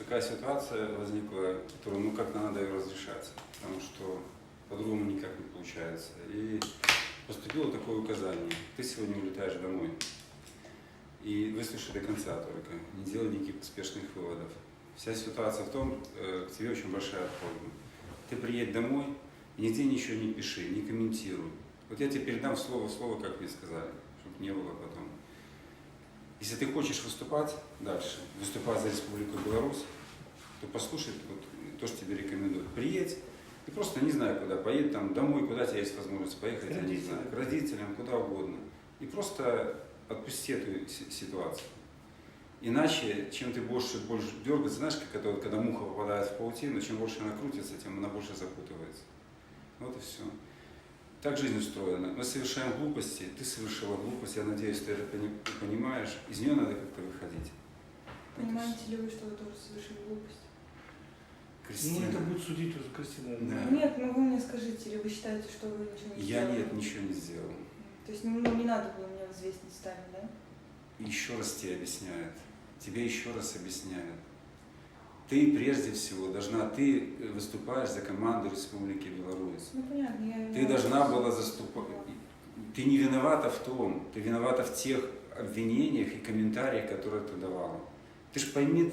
такая ситуация возникла, которую ну как-то надо ее разрешать, потому что по-другому никак не получается. И поступило такое указание: ты сегодня улетаешь домой. И выслушай до конца только, не делай никаких поспешных выводов. Вся ситуация в том, к тебе очень большая просьба. Ты приедь домой, нигде ничего не пиши, не комментируй. Вот я тебе передам слово в слово, как мне сказали, чтобы не было потом. Если ты хочешь выступать дальше, выступать за Республику Беларусь, то послушай вот то, что тебе рекомендуют. Приедь, и просто не знаю куда, поедь там домой, куда у тебя есть возможность поехать, я не знаю, к родителям, куда угодно. И просто отпусти эту ситуацию. Иначе, чем ты больше дергаться, знаешь, как это, вот, когда муха попадает в паутину, чем больше она крутится, тем она больше запутывается. Вот и все. Так жизнь устроена. Мы совершаем глупости, ты совершила глупость, я надеюсь, ты это понимаешь, из нее надо как-то выходить. Понимаете ли вы, что вы тоже совершили глупость? Кристина. Ну, это будет судить уже Кристина. Да. Нет, ну вы мне скажите, или вы считаете, что вы ничего не сделали? Я нет, ничего не сделал. То есть ну, не надо было меня в известность ставить, да? Еще раз тебе объясняют. Тебе еще раз объясняют. Ты прежде всего должна, ты выступаешь за команду Республики Беларусь. Ну понятно, Ты должна была заступать. Ты не виновата в том, ты виновата в тех обвинениях и комментариях, которые ты давала. Ты же пойми,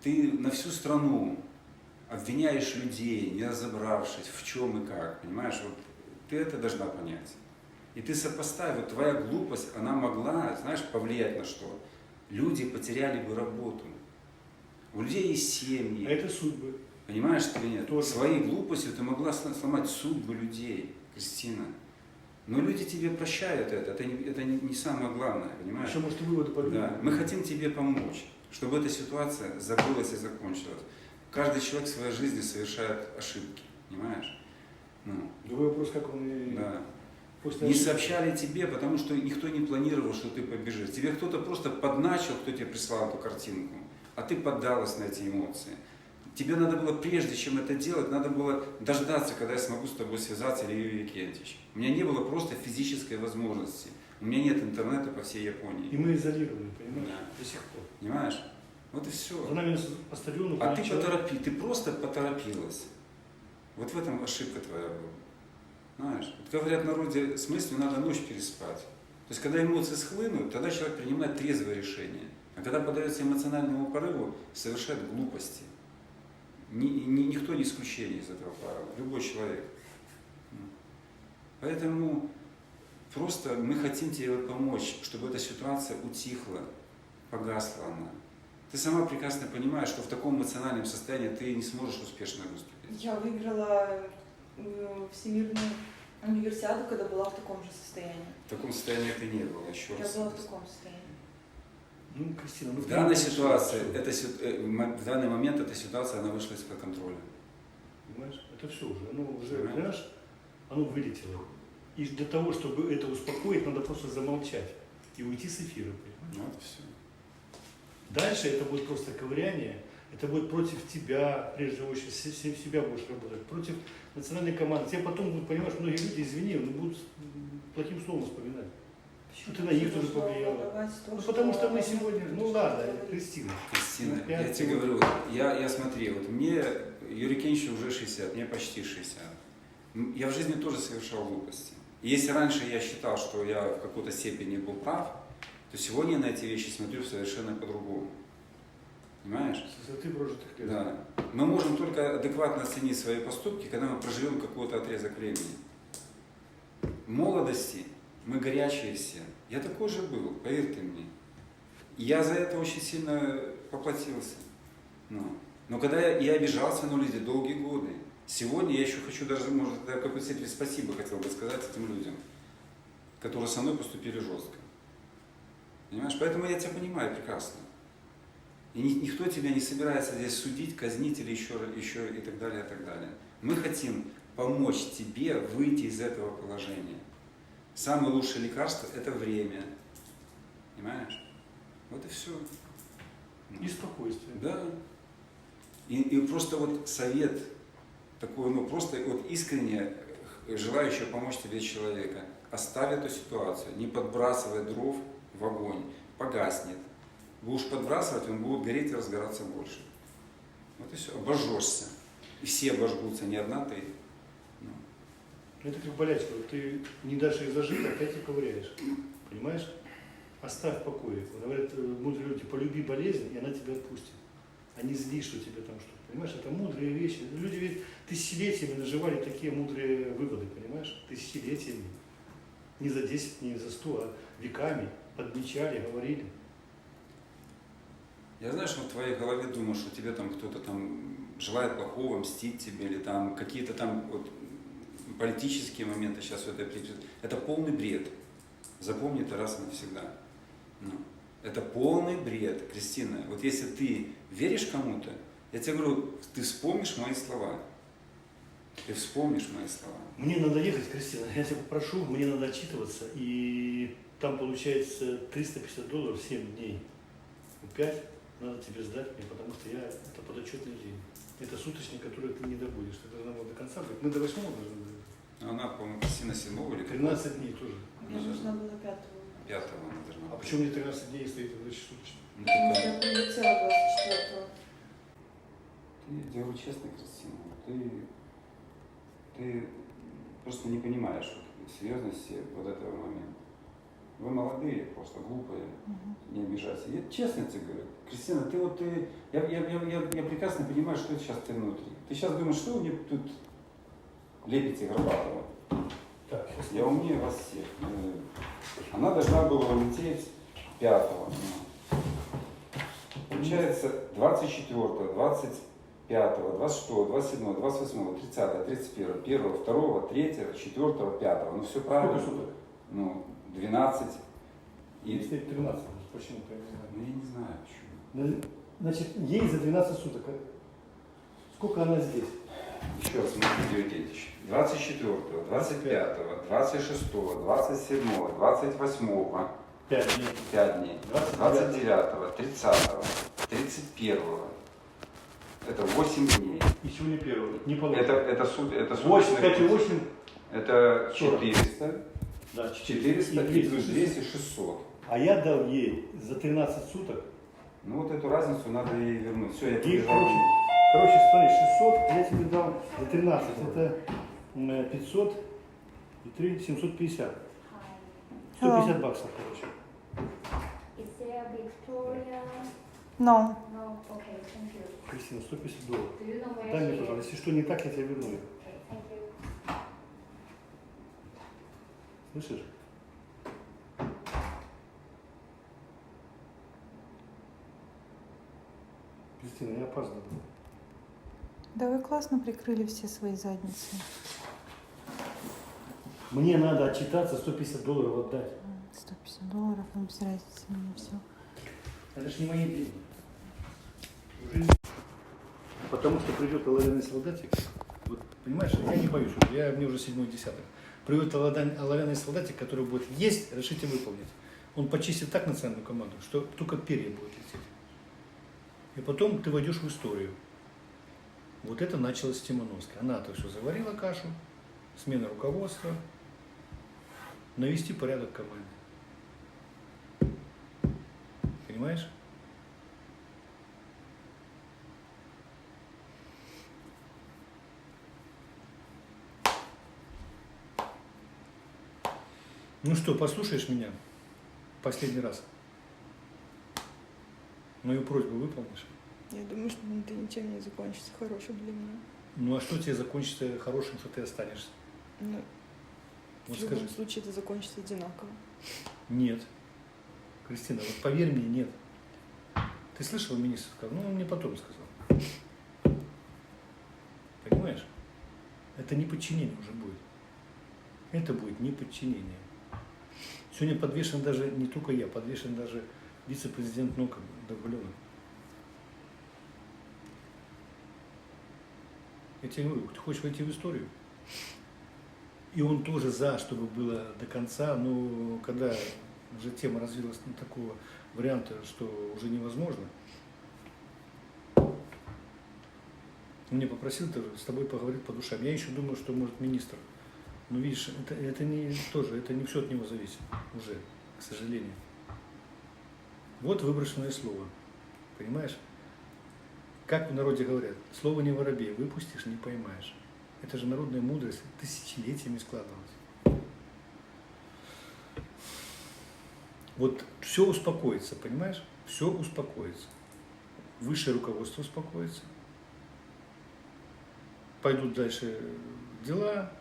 ты на всю страну обвиняешь людей, не разобравшись в чем и как, понимаешь? Вот ты это должна понять. И ты сопоставь, вот твоя глупость, она могла, знаешь, повлиять на что? Люди потеряли бы работу. У людей есть семьи. А это судьбы. Понимаешь ты или нет? Тоже. Своей глупостью ты могла сломать судьбу людей, Кристина. Но люди тебе прощают это не самое главное, понимаешь? Еще, может, и выводы подвели. Да. Мы хотим тебе помочь, чтобы эта ситуация забылась и закончилась. Каждый человек в своей жизни совершает ошибки, понимаешь? Ну, Другой вопрос, как он и... да. После Не ошибки. сообщали тебе, потому что никто не планировал, что ты побежишь. Тебе кто-то просто подначил, кто тебе прислал эту картинку, а ты поддалась на эти эмоции. Тебе надо было, прежде чем это делать, надо было дождаться, когда я смогу с тобой связаться, или Юрий Викентьевич. У меня не было просто физической возможности. У меня нет интернета по всей Японии. И мы изолированы, понимаешь, Да. до сих пор. Понимаешь? Вот и все. За нами по стадиону... А ты человек. ты просто поторопилась. Вот в этом ошибка твоя была. Знаешь, вот говорят в народе, с мыслью надо ночь переспать. То есть, когда эмоции схлынут, тогда человек принимает трезвое решение. А когда поддается эмоциональному порыву, совершает глупости. Никто не исключение из этого порыва, любой человек. Поэтому просто мы хотим тебе помочь, чтобы эта ситуация утихла, погасла она. Ты сама прекрасно понимаешь, что в таком эмоциональном состоянии ты не сможешь успешно выступить. Я выиграла Всемирную универсиаду, когда была в таком же состоянии. В таком состоянии ты не было, еще Я раз. была в таком состоянии. Ну, Кристина, ну... В данной ситуации, в данный момент эта ситуация, она вышла из-под контроля. Понимаешь, это все уже, оно уже, Понимаешь? понимаешь, оно вылетело. И для того, чтобы это успокоить, надо просто замолчать и уйти с эфира, понимаешь? Вот все. Дальше это будет просто ковыряние, это будет против тебя, прежде всего, себя будешь работать, против национальной команды. Тебе потом будут, понимаешь, многие люди, извини, но будут плохим словом вспоминать. Ты на них тоже повлияла. Ну, потому что мы сегодня, ну ладно, Кристина. Кристина, Ну, я тебе говорю, я смотри, вот мне, Юрий Кенчевич уже 60, мне почти 60. Я в жизни тоже совершал глупости. И если раньше я считал, что я в какой-то степени был прав, то сегодня я на эти вещи смотрю совершенно по-другому. Понимаешь? С высоты прожитых лет. Да. Мы можем только адекватно оценить свои поступки, когда мы проживем какой-то отрезок времени. В молодости мы горячие все. Я такой же был, поверьте мне. Я за это очень сильно поплатился. Но когда я обижался на людей долгие годы, сегодня я еще хочу даже, может, в какой-то степени спасибо хотел бы сказать этим людям, которые со мной поступили жестко. Понимаешь? Поэтому я тебя понимаю прекрасно. И никто тебя не собирается здесь судить, казнить или еще и так далее, и так далее. Мы хотим помочь тебе выйти из этого положения. Самое лучшее лекарство – это время. Понимаешь? Вот и все. И спокойствие. Да. И просто вот совет такой, ну просто вот искренне желающего помочь тебе человека, оставь эту ситуацию, не подбрасывай дров в огонь, погаснет. Будешь подбрасывать, он будет гореть и разгораться больше. Вот и все, обожжешься. И все обожгутся, не одна ты. Ну, Это как болячка. Вот ты не дашь ей зажить, опять и ковыряешь. Понимаешь? Оставь в покое. Говорят мудрые люди, полюби болезнь, и она тебя отпустит. А не зли, что тебе там что-то. Понимаешь, это мудрые вещи. Люди ведь тысячелетиями наживали такие мудрые выводы, понимаешь? Тысячелетиями. Не за 10, не за 100, а веками подмечали, говорили. я, знаешь, в твоей голове думаю, что тебе там кто-то там желает плохого, мстить тебе, или там какие-то там вот политические моменты сейчас в этой притче. Это полный бред. Запомни это раз и навсегда. Ну, это полный бред, Кристина. Вот если ты веришь кому-то, я тебе говорю, ты вспомнишь мои слова. Ты вспомнишь мои слова. Мне надо ехать, Кристина, я тебя попрошу, мне надо отчитываться, и там получается $350 7 дней. 5 надо тебе сдать мне, потому что это подотчетный день. Это суточник, который ты не добудешь. Ты должна была до конца быть. Мы до 8 должны быть. Но она, по-моему, Кристина 7 или 13 дней тоже. Мне нужна была 5-го. 5-го она должна А быть. почему мне 13 дней стоит, значит, суточник? Ну, Ну, только- я прилетела 24-го. Я говорю честно, Кристина, ты просто не понимаешь вот серьезности вот этого момента. Вы молодые, просто глупые, не обижайся. Я честно тебе говорю, Кристина, я прекрасно понимаю, что сейчас ты внутри. Ты сейчас думаешь, что вы мне тут лепите Горбатова. Так, сейчас. Я умнее вас всех. Она должна была улететь 5-го. Получается 24-го, 25-го, 26-го, 27-го, 28-го, 30-го, 31-го, 1-го, 2-го, 3-го, 4-го, 5-го. Ну все правильно. Сколько суток? Ну, 12. Ей И... стоит 13. Почему-то я не знаю. Ну я не знаю почему. Значит, ей за 12 суток. Сколько она здесь? Еще раз, смотрите, Евгеньевич. 24-го, 25-го, 26-го, 27-го, 28-го, 5 дней. 5 дней, 29-го, 30-го, 31-го. Это 8 дней. И сегодня первый. Не получится. Это 8, суточный 5 и курс. 8. Это 40. 400, Да, 400 и плюс 200, 600. А я дал ей за 13 суток. Ну вот эту разницу надо ей вернуть. Все, я И, побежал. короче, смотри, 600, я тебе дал за 13. Это 500 и 3, 750. 150 баксов, короче. Is there Victoria? No. No. Okay, thank you. Кристина, $150. Do you know where Дай мне, she is? пожалуйста. Если что не так, я тебе верну. Okay, thank you. Слышишь? Кристина, я опаздываю. Да вы классно прикрыли все свои задницы. Мне надо отчитаться, $150 отдать. $150, вам без разницы, мне все. Это же не мои деньги. Потому что придет оловянный солдатик. Вот, понимаешь, я не боюсь, мне уже 7-й десяток. Придет оловянный солдатик, который будет есть, решите выполнить. Он почистит так национальную команду, что только перья будут лететь. И потом ты войдешь в историю. Вот это началось с Тимановской. Она-то все заварила кашу, смена руководства, навести порядок в команде. Понимаешь? Ну что, послушаешь меня последний раз? Мою просьбу выполнишь? Я думаю, что это ничем не закончится хорошим для меня. Ну а что тебе закончится хорошим, что ты останешься? Ну, Вот в любом скажи. случае это закончится одинаково. Нет. Кристина, вот поверь мне, нет. Ты слышала, министр сказал? Ну, он мне потом сказал. Понимаешь? Это не подчинение уже будет. Это будет не подчинение. Сегодня подвешен даже, не только я, подвешен даже вице-президент НОКа Довголенов. Я тебе говорю, ты хочешь войти в историю? И он тоже за, чтобы было до конца, но когда уже тема развилась до такого варианта, что уже невозможно, он меня попросил тоже с тобой поговорить по душам. Я еще думаю, что может министр. Но видишь, это не тоже, это не все от него зависит уже, к сожалению. Вот выброшенное слово. Понимаешь? Как в народе говорят, слово не воробей, выпустишь, не поймаешь. Это же народная мудрость, тысячелетиями складывалась. Вот все успокоится, понимаешь? Все успокоится. Высшее руководство успокоится. Пойдут дальше дела,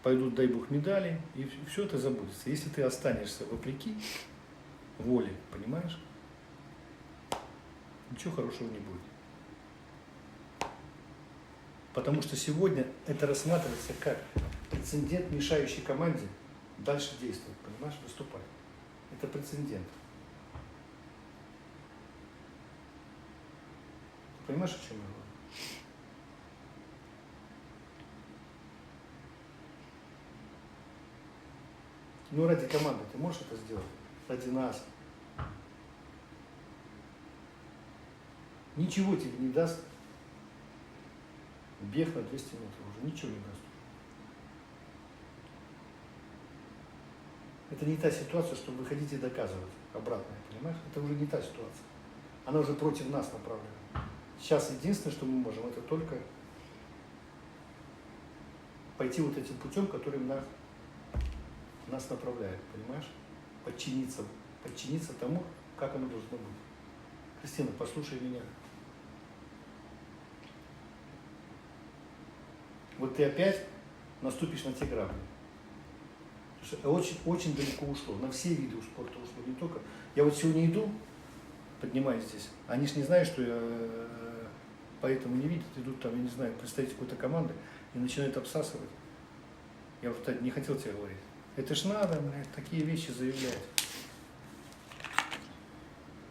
пойдут, дай бог, медали, и все это забудется. Если ты останешься вопреки воле, понимаешь, ничего хорошего не будет. Потому что сегодня это рассматривается как прецедент, мешающий команде дальше действовать, понимаешь, выступать. Это прецедент. Понимаешь, о чем я говорю? Ну, ради команды ты можешь это сделать? Ради нас. Ничего тебе не даст бег на 200 метров. Уже ничего не даст. Это не та ситуация, что вы хотите доказывать обратное, понимаешь? Это уже не та ситуация. Она уже против нас направлена. Сейчас единственное, что мы можем, это только пойти вот этим путем, которым нас направляет, понимаешь? Подчиниться тому, как оно должно быть. Кристина, послушай меня. Вот ты опять наступишь на те грабли. Очень, очень далеко ушло. На все виды спорта ушло. Не только. Я вот сегодня иду, поднимаюсь здесь. Они ж не знают, что я поэтому не видят. Идут там, я не знаю, представители какой-то команды и начинают обсасывать. Я вот не хотел тебе говорить. Это ж надо, блядь, такие вещи заявлять.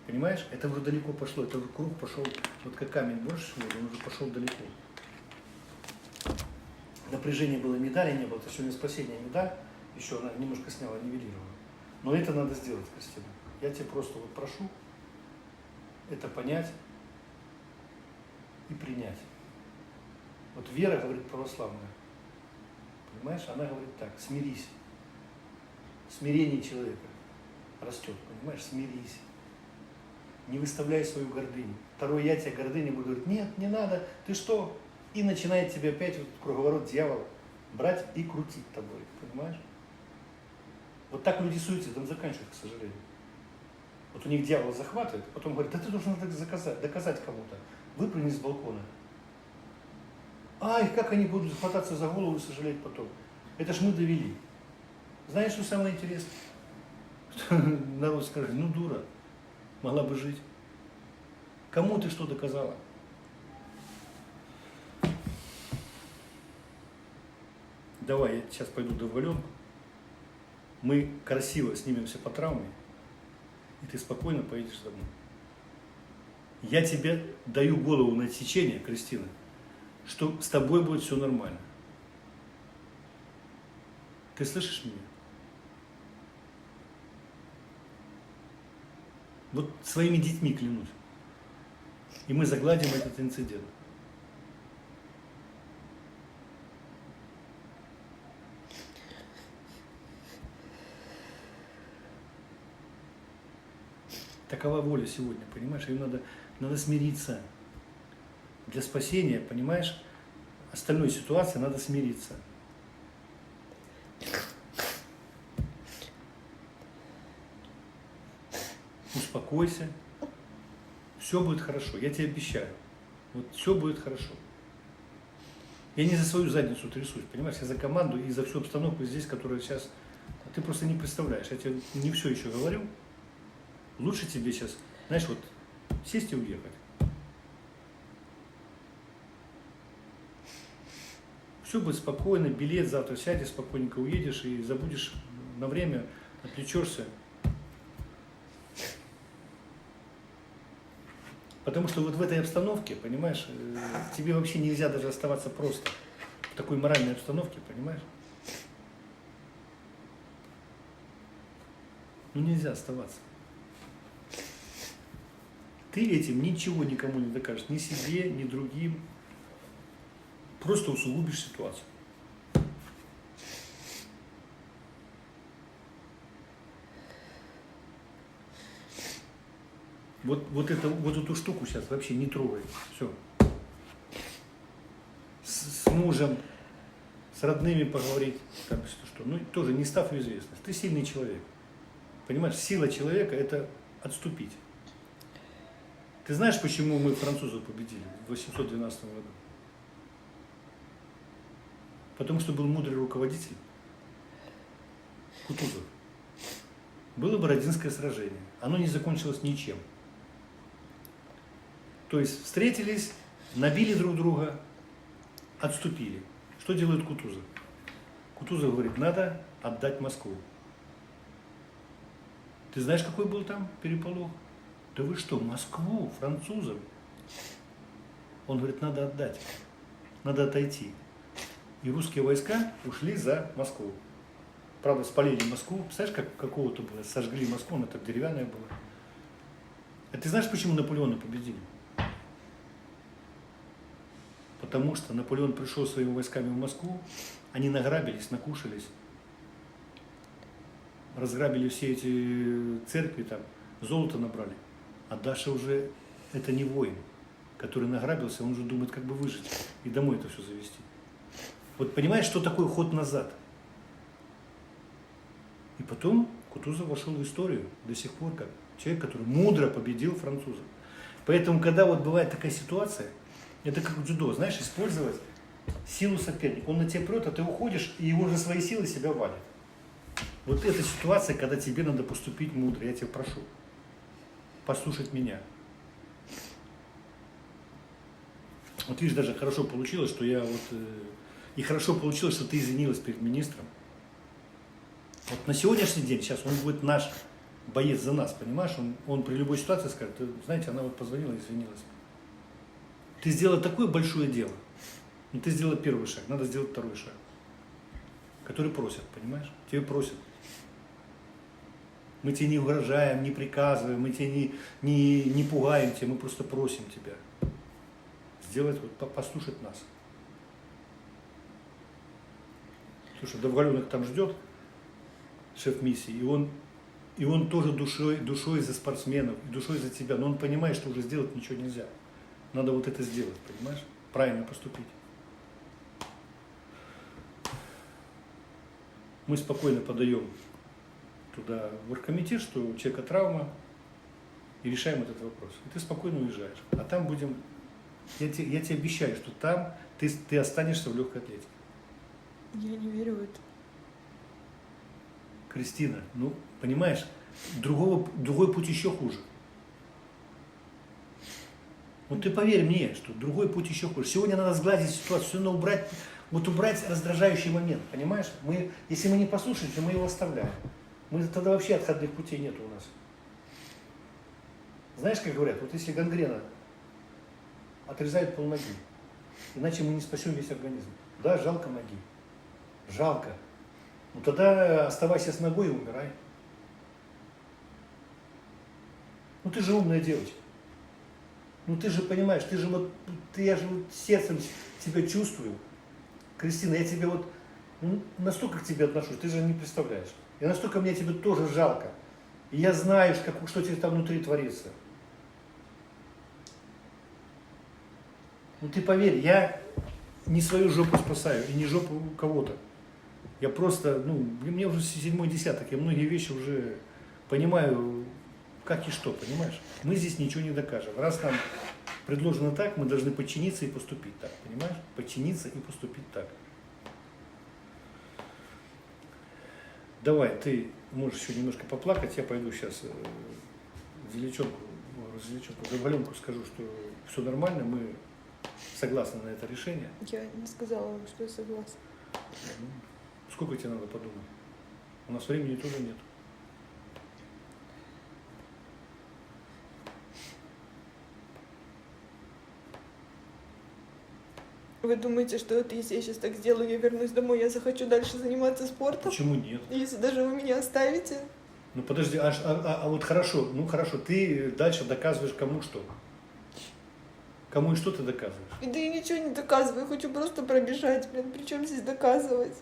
Понимаешь? Это уже далеко пошло. Это уже круг пошел, вот как камень больше, он уже пошел далеко. Напряжение было, медали не было. Это сегодня спасение медаль. Еще она немножко сняла, нивелировала. Но это надо сделать, Кристина. Я тебе просто вот прошу это понять и принять. Вот вера, говорит, православная. Понимаешь? Она говорит так: смирись. Смирение человека растет, понимаешь? Смирись. Не выставляй свою гордыню. Второй я тебе гордыня буду говорить: нет, не надо, ты что? И начинает тебе опять вот круговорот дьявола брать и крутить тобой, понимаешь? Вот так люди суицидом заканчивают, к сожалению. Вот у них дьявол захватывает, потом говорит: да ты должен это доказать кому-то. Выпрыгни с балкона. Ай, как они будут хвататься за голову и сожалеть потом. Это ж мы довели. Знаешь, что самое интересное? Что народ скажет: ну дура, могла бы жить. Кому ты что доказала? Давай, я сейчас пойду до валенку. Мы красиво снимемся по травме, и ты спокойно поедешь домой. Я тебе даю голову на отсечение, Кристина, что с тобой будет все нормально. Ты слышишь меня? Вот своими детьми клянусь. И мы загладим этот инцидент. Такова воля сегодня, понимаешь? Ее надо смириться. Для спасения, понимаешь, остальной ситуации надо смириться. Успокойся. Все будет хорошо, я тебе обещаю. Вот все будет хорошо. Я не за свою задницу трясусь, понимаешь? Я за команду и за всю обстановку здесь, которая сейчас... Ты просто не представляешь. Я тебе не все еще говорю. Лучше тебе сейчас, знаешь, вот сесть и уехать. Все будет спокойно, билет завтра сядешь, спокойненько уедешь и забудешь на время, отвлечешься. Потому что вот в этой обстановке, понимаешь, тебе вообще нельзя даже оставаться просто в такой моральной обстановке, понимаешь? Ну нельзя оставаться. Ты этим ничего никому не докажешь, ни себе, ни другим. Просто усугубишь ситуацию. Вот эту штуку сейчас вообще не трогай. Все. С мужем, с родными поговорить, там, что. Ну, тоже не став в известность. Ты сильный человек. Понимаешь, сила человека – это отступить. Ты знаешь, почему мы французов победили в 812 году? Потому что был мудрый руководитель Кутузов. Было Бородинское сражение. Оно не закончилось ничем. То есть встретились, набили друг друга, отступили. Что делает Кутузов? Кутузов говорит, надо отдать Москву. Ты знаешь, какой был там переполох? Да вы что, Москву, французам? Он говорит, надо отдать, надо отойти. И русские войска ушли за Москву. Правда, спалили Москву. Представляешь, как какого-то было? Сожгли Москву, она так деревянная была. А ты знаешь, почему Наполеона победили? Потому что Наполеон пришел своими войсками в Москву, они награбились, накушались, разграбили все эти церкви, там, золото набрали. А Даша уже, это не воин, который награбился, он уже думает, как бы выжить и домой это все завести. Вот понимаешь, что такое ход назад? И потом Кутузов вошел в историю до сих пор как человек, который мудро победил французов. Поэтому, когда вот бывает такая ситуация, это как в дзюдо, знаешь, использовать силу соперника. Он на тебя прет, а ты уходишь, и он же своей силой себя валит. Вот эта ситуация, когда тебе надо поступить мудро, я тебя прошу, послушать меня. Вот видишь, даже хорошо получилось, что я вот... И хорошо получилось, что ты извинилась перед министром. Вот на сегодняшний день, сейчас он будет наш боец за нас, понимаешь? Он при любой ситуации скажет, знаете, она вот позвонила и извинилась. Ты сделала такое большое дело, но ты сделала первый шаг, надо сделать второй шаг, который просят, понимаешь? Тебе просят. Мы тебе не угрожаем, не приказываем, мы тебе не пугаем тебя, мы просто просим тебя сделать, вот, послушать нас. Слушай, Довголюбов там ждет, шеф миссии, и он тоже душой за спортсменов, душой за тебя, но он понимает, что уже сделать ничего нельзя. Надо вот это сделать, понимаешь? Правильно поступить. Мы спокойно подаем туда в оргкомитет, что у человека травма, и решаем этот вопрос. И ты спокойно уезжаешь. А там будем... Я тебе обещаю, что там ты останешься в легкой атлетике. Я не верю в это. Кристина, ну, понимаешь, другой путь еще хуже. Вот ты поверь мне, что другой путь еще хуже. Сегодня надо сгладить ситуацию, все надо убрать раздражающий момент, понимаешь? Если мы не послушаем, то мы его оставляем. Тогда вообще отходных путей нет у нас. Знаешь, как говорят, вот если гангрена, отрезают полноги, иначе мы не спасем весь организм. Да, жалко ноги. Жалко. Ну тогда оставайся с ногой и умирай. Ну ты же умная девочка. Ну ты же понимаешь, я же вот сердцем тебя чувствую. Кристина, я тебе вот настолько к тебе отношусь, ты же не представляешь. И настолько мне тебе тоже жалко. И я знаю, что тебе там внутри творится. Ну ты поверь, я не свою жопу спасаю и не жопу кого-то. Я просто, мне уже 7-й десяток, я многие вещи уже понимаю, как и что, понимаешь? Мы здесь ничего не докажем. Раз нам предложено так, мы должны подчиниться и поступить так, понимаешь? Подчиниться и поступить так. Давай, ты можешь еще немножко поплакать, я пойду сейчас Зелеченку, Довголюбову скажу, что все нормально, мы согласны на это решение. Я не сказала вам, что я согласна. Сколько тебе надо подумать? У нас времени тоже нет. Вы думаете, что это если я сейчас так сделаю, я вернусь домой, я захочу дальше заниматься спортом? Почему нет? Если даже вы меня оставите? Ну подожди, вот хорошо, ты дальше доказываешь кому что? Кому и что ты доказываешь? Да я ничего не доказываю, я хочу просто пробежать, при чем здесь доказывать?